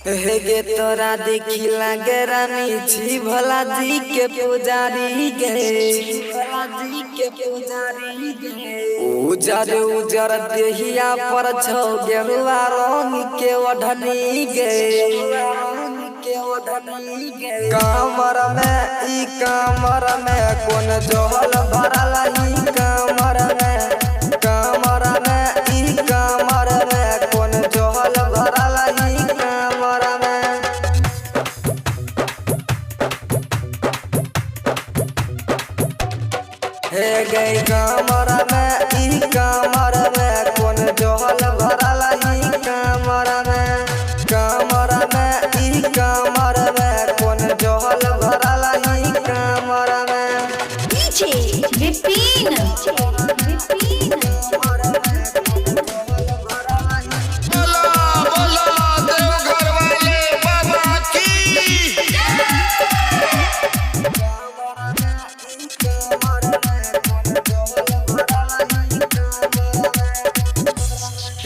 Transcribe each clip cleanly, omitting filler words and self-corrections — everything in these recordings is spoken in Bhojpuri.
हेगे तोरा देखी लागे रानी छी भोला जी के पुजारी गे भोला जी के पुजारी गे उजर उजर देहिया पर छौ गेरुआ रंग के ओढ़नी गे कमर में ई कमर में कोन जोहल भरल ई कमर में कमर में ई कमर में कोन जोहल भरल ई कमर में हे गई कमर में ई कमर में कोन जोहल भरल ई कमर में कमर में ई कमर में कोन जोहल भरल ई कमर में पीछे विपिन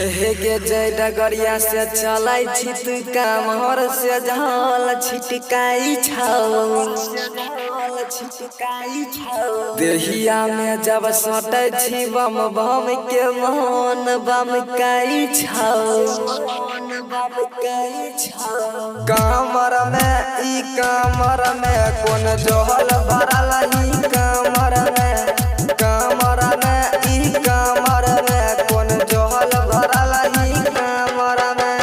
हेगे जय डगरिया से चलाई छी तू कामहर से झाल छिटकाई छौ देहिया में जब सटै छी बम बम के मन बम काई छौ कमर में ई कमर में कोन जोहल भरल ई कमर में कमर में ई कमर में कोन जोहल भरल ई कमर में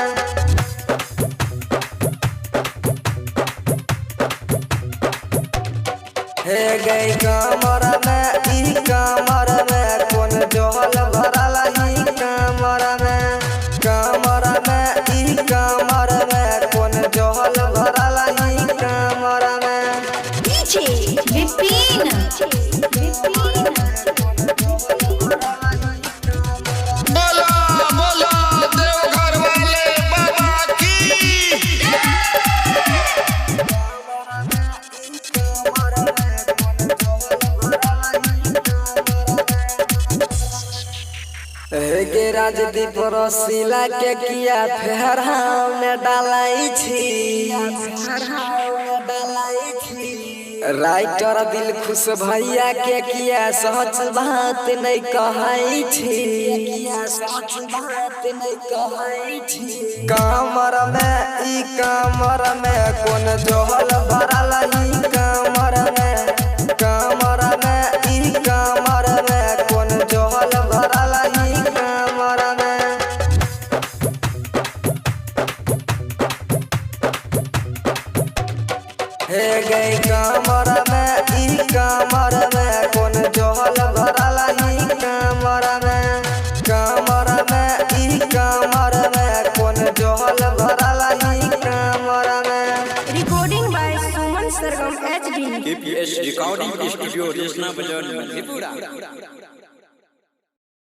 हे गई कमर में ई कमर में कोन जोहल भरल ई कमर में कमर में ई कमर में कोन जोहल भरल ई कमर में पीछे विपिन बोला बोला देवघर वाले बाबा की हेगे राजदीप रसीला के किया फेरा में डालाई छी राइटर दिल खुश भैया के किया सच बात नहीं कहै छी कमर में ई कमर में कोन जोहल भरल ई कमर में कमर में ई कमर में कोन जोहल भरल ई कमर में हे गई कमर में ई कमर में कोन जोहल भरल ई कमर में कमर में ई कमर में कोन जोहल भरल ई कमर में recording by Suman Sargam HD KPS Recording Studio, Resna Bazaar, Mधेपुरा।